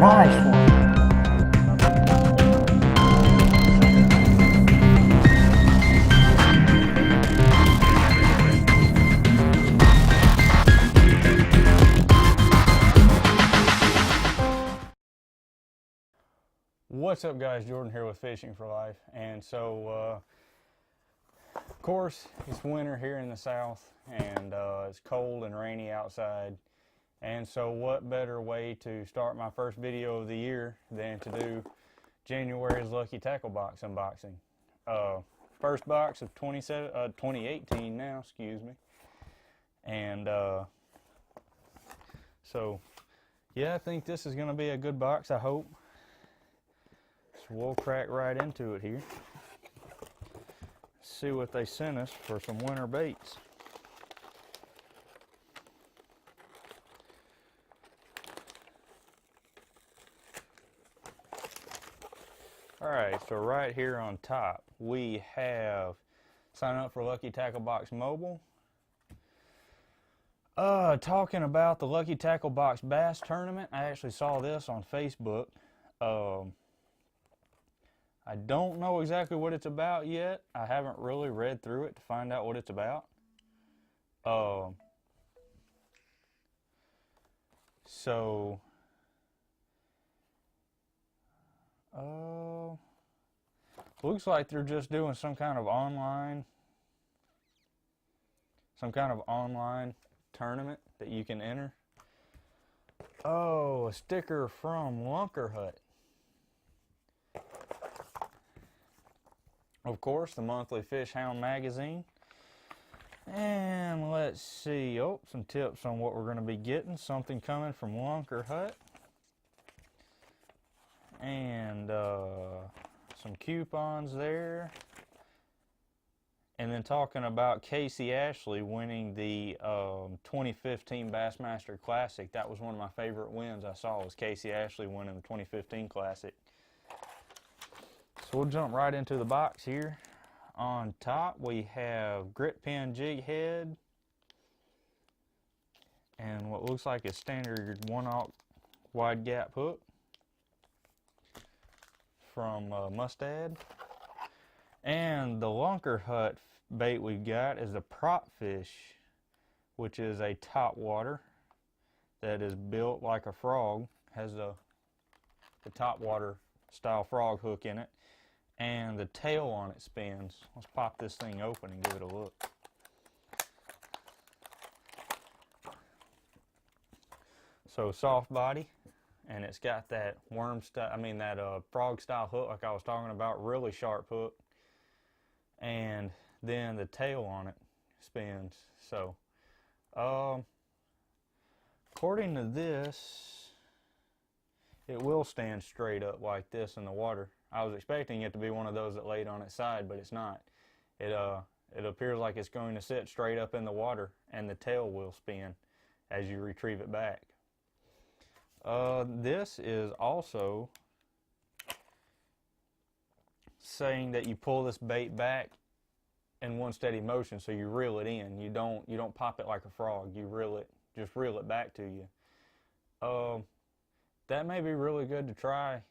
Nice one. What's up, guys? Jordan here with Fishing for Life. And so of course it's winter here in the south, and it's cold and rainy outside, and so what better way to start my first video of the year than to do January's Lucky Tackle Box unboxing. First box of 2018 now, excuse me. And so yeah, I think this is going to be a good box, I hope. So we'll crack right into it here. See what they sent us for some winter baits. Alright, so right here on top we have sign up for Lucky Tackle Box Mobile. Talking about the Lucky Tackle Box Bass Tournament, I actually saw this on Facebook. I don't know exactly what it's about yet. I haven't really read through it to find out what it's about. Looks like they're just doing some kind of online tournament that you can enter. Oh, a sticker from Lunker Hut. Of course, the monthly Fish Hound magazine. And let's see, some tips on what we're going to be getting. Something coming from Lunker Hut. And some coupons there. And then talking about Casey Ashley winning the 2015 Bassmaster Classic. That was one of my favorite wins I saw, was Casey Ashley winning the 2015 Classic. So we'll jump right into the box here. On top we have grip pin jig head and what looks like a standard 1/0 wide gap hook from Mustad. And the Lunker Hut bait we got is the prop fish, which is a top water that is built like a frog, has the top water style frog hook in it. And the tail on it spins. Let's pop this thing open and give it a look. So soft body, and it's got that frog style hook like I was talking about, really sharp hook. And then the tail on it spins. So according to this, it will stand straight up like this in the water. I was expecting it to be one of those that laid on its side, but it's not. It appears like it's going to sit straight up in the water, and the tail will spin as you retrieve it back. This is also saying that you pull this bait back in one steady motion, so you reel it in. You don't pop it like a frog. You just reel it back to you. That may be really good to try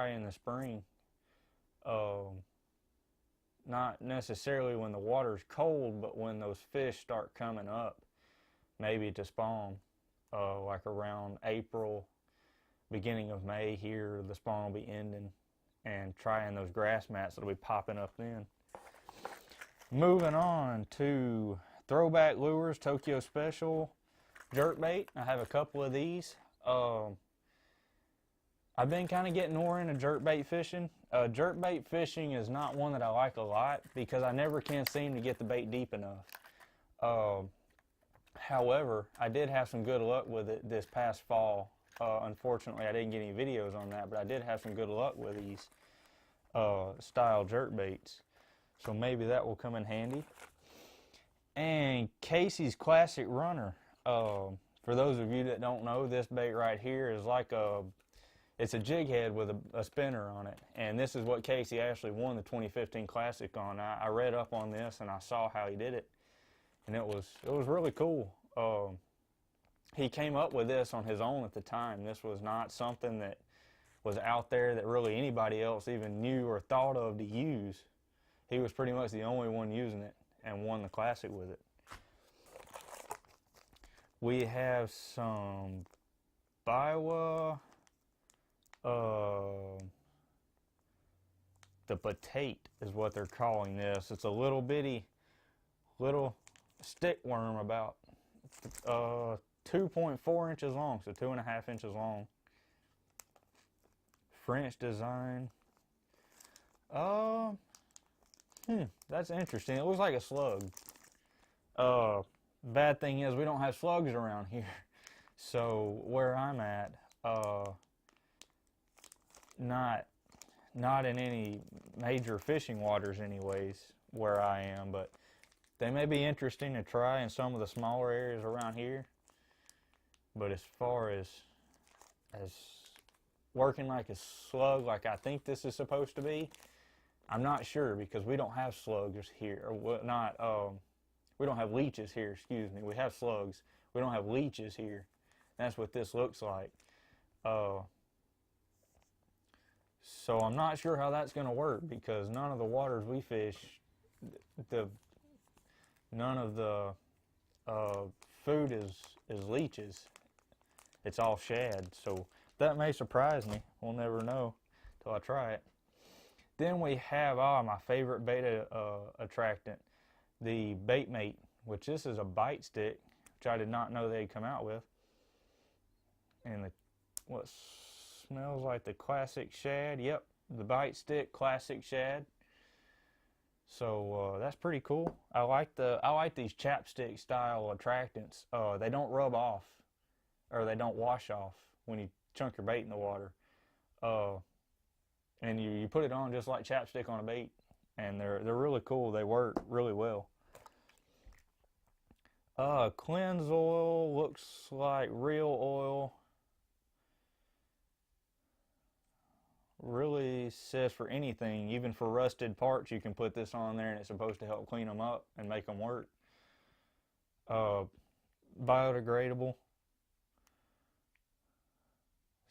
in the spring. Not necessarily when the water's cold, but when those fish start coming up, maybe to spawn, like around April, beginning of May here, the spawn will be ending, and trying those grass mats that'll be popping up then. Moving on to Throwback Lures Tokyo Special jerkbait. I have a couple of these. I've been kind of getting more into jerkbait fishing. Jerkbait fishing is not one that I like a lot because I never can seem to get the bait deep enough. However, I did have some good luck with it this past fall. Unfortunately, I didn't get any videos on that, but I did have some good luck with these style jerkbaits. So maybe that will come in handy. And Casey's Classic Runner. For those of you that don't know, this bait right here is like it's a jig head with a spinner on it, and this is what Casey Ashley won the 2015 Classic on. I read up on this and I saw how he did it, and it was really cool. he came up with this on his own at the time. This was not something that was out there that really anybody else even knew or thought of to use. He was pretty much the only one using it and won the Classic with it. We have some Biwa, the baitmate is what they're calling this. It's a little bitty, little stick worm about 2.4 inches long, so 2.5 inches long. French design. That's interesting. It looks like a slug. Bad thing is we don't have slugs around here. So where I'm at, not in any major fishing waters anyways where I am, but they may be interesting to try in some of the smaller areas around here. But as far as working like a slug like I think this is supposed to be, I'm not sure, because we don't have slugs here, or not. We don't have leeches here. Excuse me. We have slugs. We don't have leeches here. That's what this looks like. So I'm not sure how that's going to work, because none of the waters we fish, none of the food is leeches. It's all shad. So that may surprise me. We'll never know till I try it. Then we have my favorite beta attractant, the baitmate, which this is a bite stick, which I did not know they'd come out with. And what smells like the classic shad. Yep, the bite stick classic shad. So that's pretty cool. I like these chapstick style attractants. They don't rub off, or they don't wash off when you chunk your bait in the water. And you put it on just like chapstick on a bait, and they're really cool. They work really well. Cleanse oil looks like real oil. Really says for anything, even for rusted parts, you can put this on there and it's supposed to help clean them up and make them work. Biodegradable.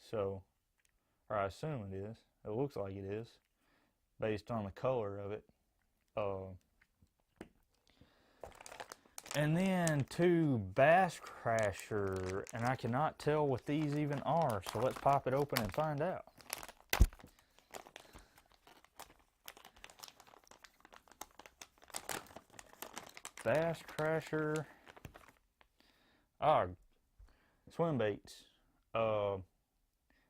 So, or I assume it is. It looks like it is, based on the color of it. And then 2 Bass Crasher, and I cannot tell what these even are, so let's pop it open and find out. Bass Crasher, swim baits.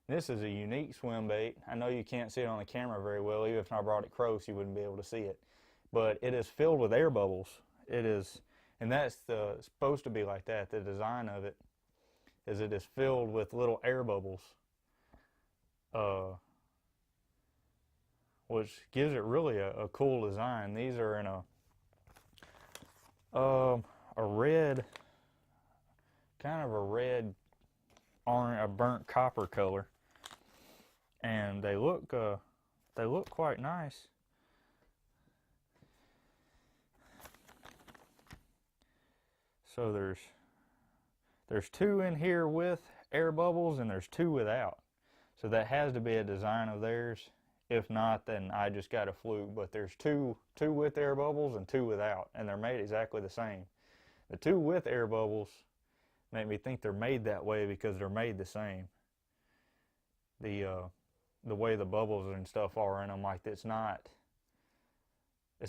This is a unique swim bait. I know you can't see it on the camera very well. Even if I brought it close, you wouldn't be able to see it. But it is filled with air bubbles. It is, and that's supposed to be like that. The design of it is it is filled with little air bubbles, which gives it really a cool design. These are in a red, kind of a red, orange, a burnt copper color, and they look quite nice. So there's 2 in here with air bubbles, and there's 2 without. So that has to be a design of theirs. If not, then I just got a fluke. But there's two with air bubbles and 2 without, and they're made exactly the same. The 2 with air bubbles make me think they're made that way because they're made the same. The way the bubbles and stuff are in them, like it's not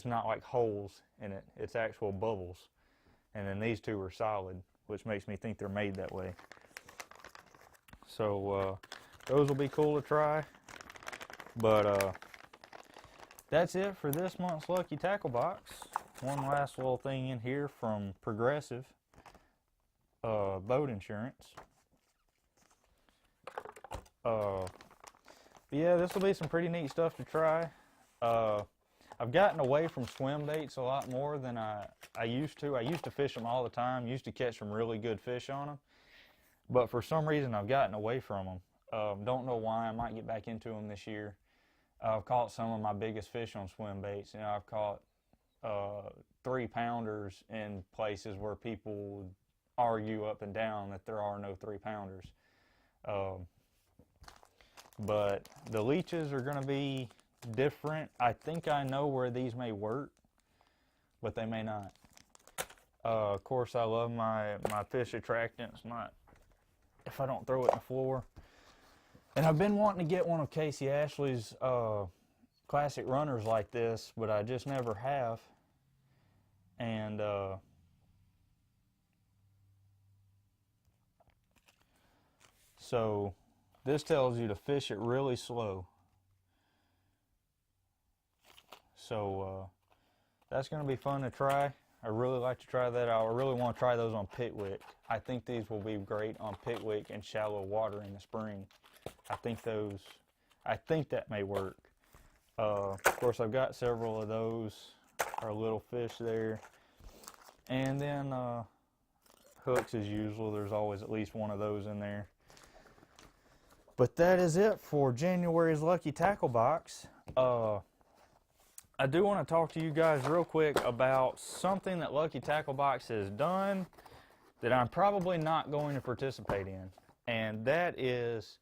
like holes in it. It's actual bubbles. And then these 2 are solid, which makes me think they're made that way. So those will be cool to try. But that's it for this month's Lucky Tackle Box. One last little thing in here from Progressive Boat Insurance. Yeah, this will be some pretty neat stuff to try. I've gotten away from swim baits a lot more than I used to. I used to fish them all the time, used to catch some really good fish on them. But for some reason, I've gotten away from them. Don't know why. I might get back into them this year. I've caught some of my biggest fish on swim baits. You know, I've caught 3-pounders in places where people argue up and down that there are no 3-pounders. But the leeches are going to be different. I think I know where these may work, but they may not. Of course, I love my fish attractants. If I don't throw it in the floor. And I've been wanting to get one of Casey Ashley's classic runners like this, but I just never have. And so this tells you to fish it really slow. So that's going to be fun to try. I really like to try that. I really want to try those on Pickwick. I think these will be great on Pickwick and shallow water in the spring. I think that may work. Of course, I've got several of those, our little fish there. And then hooks as usual. There's always at least one of those in there. But that is it for January's Lucky Tackle Box. I do want to talk to you guys real quick about something that Lucky Tackle Box has done that I'm probably not going to participate in. And that is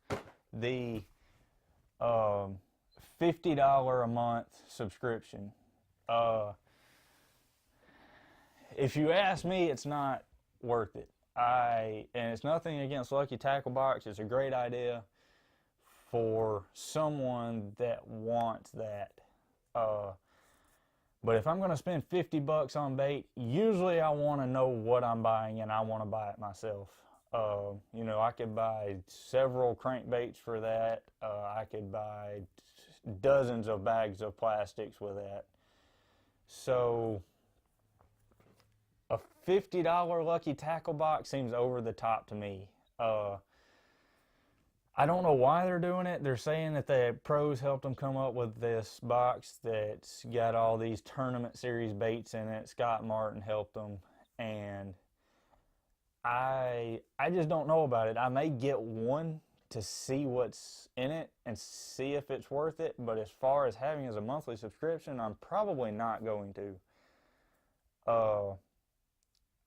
the $50 a month subscription. If you ask me, it's not worth it. And it's nothing against Lucky Tackle Box. It's a great idea for someone that wants that. But if I'm going to spend $50 on bait, usually I want to know what I'm buying and I want to buy it myself. You know, I could buy several crankbaits for that. I could buy dozens of bags of plastics with that. So a $50 Lucky Tackle Box seems over the top to me. I don't know why they're doing it. They're saying that the pros helped them come up with this box that's got all these tournament series baits in it. Scott Martin helped them, and I just don't know about it. I may get one to see what's in it and see if it's worth it, but as far as having as a monthly subscription, I'm probably not going to.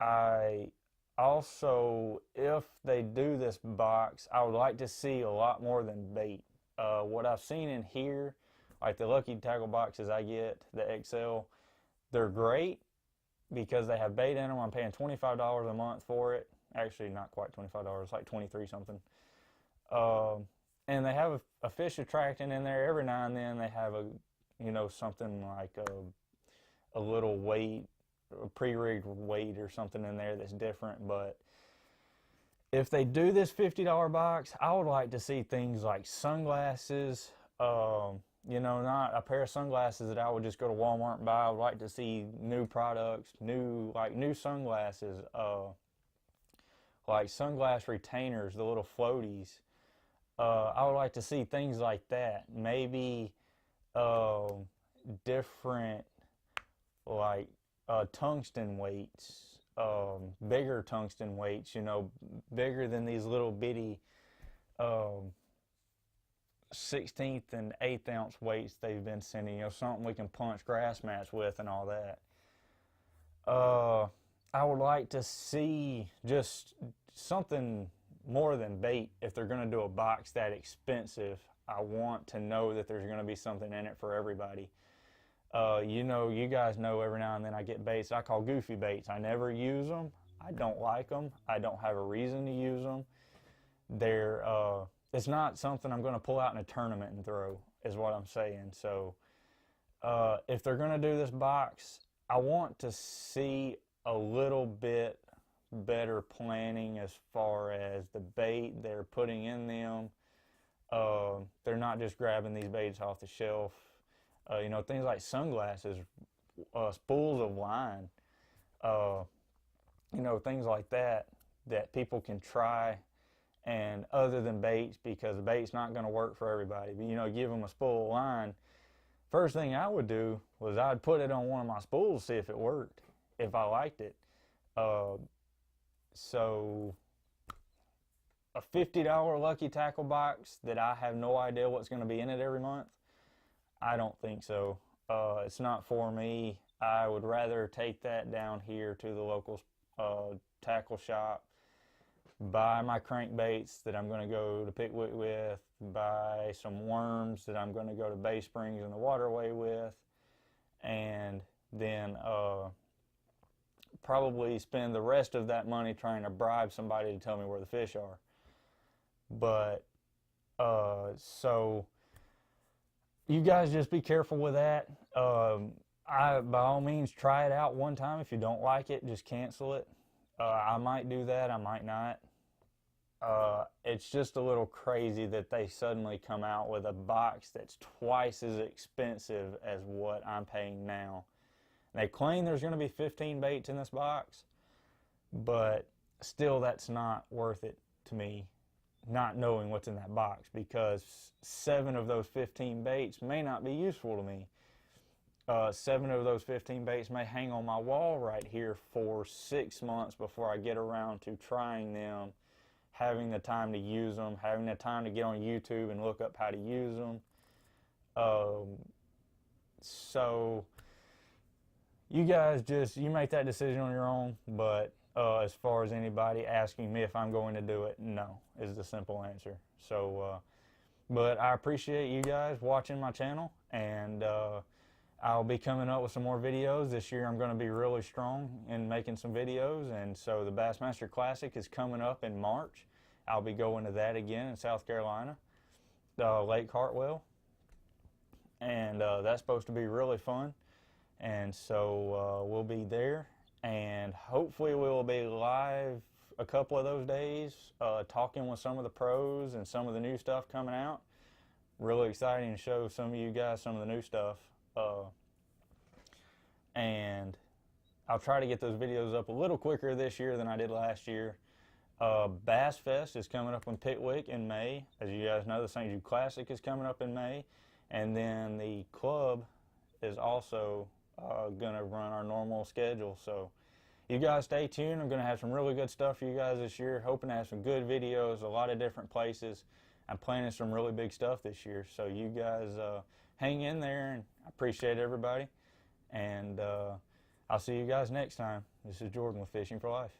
I also, if they do this box, I would like to see a lot more than bait. What I've seen in here, like the Lucky Tackle boxes I get, the XL, they're great because they have bait in them. I'm paying $25 a month for it. Actually, not quite $25, like $23 something. And they have a fish attractant in there. Every now and then they have something like a little weight, a pre-rigged weight or something in there that's different. But if they do this $50 box, I would like to see things like sunglasses, not a pair of sunglasses that I would just go to Walmart and buy. I would like to see new products, new sunglasses, like sunglass retainers, the little floaties. I would like to see things like that. Maybe different, like tungsten weights, bigger tungsten weights, bigger than these little bitty 16th and 1/8 ounce weights they've been sending, something we can punch grass mats with and all that. I would like to see just something more than bait. If they're going to do a box that expensive, I want to know that there's going to be something in it for everybody. You guys know every now and then I get baits I call goofy baits. I never use them. I don't like them. I don't have a reason to use them. It's not something I'm going to pull out in a tournament and throw, is what I'm saying. So if they're going to do this box, I want to see a little bit better planning as far as the bait they're putting in them. They're not just grabbing these baits off the shelf. Things like sunglasses, spools of line, things like that people can try, and other than baits, because the bait's not going to work for everybody. But, give them a spool of line. First thing I would do was I'd put it on one of my spools, see if it worked, if I liked it. So a $50 Lucky Tackle box that I have no idea what's going to be in it every month, I don't think so. It's not for me. I would rather take that down here to the local tackle shop, buy my crankbaits that I'm going to go to Pickwick with, buy some worms that I'm going to go to Bay Springs and the Waterway with, and then probably spend the rest of that money trying to bribe somebody to tell me where the fish are. But so you guys just be careful with that. By all means, try it out one time. If you don't like it, just cancel it. I might do that, I might not. It's just a little crazy that they suddenly come out with a box that's twice as expensive as what I'm paying now. They claim there's going to be 15 baits in this box, but still that's not worth it to me, not knowing what's in that box, because 7 of those 15 baits may not be useful to me. 7 of those 15 baits may hang on my wall right here for 6 months before I get around to trying them, having the time to use them, having the time to get on YouTube and look up how to use them. So you guys you make that decision on your own, but as far as anybody asking me if I'm going to do it, no, is the simple answer. So, but I appreciate you guys watching my channel, and I'll be coming up with some more videos. This year I'm going to be really strong in making some videos, and so the Bassmaster Classic is coming up in March. I'll be going to that again in South Carolina, Lake Hartwell, and that's supposed to be really fun. And so we'll be there, and hopefully we will be live a couple of those days, talking with some of the pros and some of the new stuff coming out. Really exciting to show some of you guys some of the new stuff. And I'll try to get those videos up a little quicker this year than I did last year. Bass Fest is coming up in Pickwick in May. As you guys know, the St. Jude Classic is coming up in May, and then the club is also going to run our normal schedule. So you guys stay tuned. I'm going to have some really good stuff for you guys this year, hoping to have some good videos, a lot of different places. I'm planning some really big stuff this year, so you guys hang in there, and I appreciate everybody, and I'll see you guys next time. This is Jordan with Fishing for Life.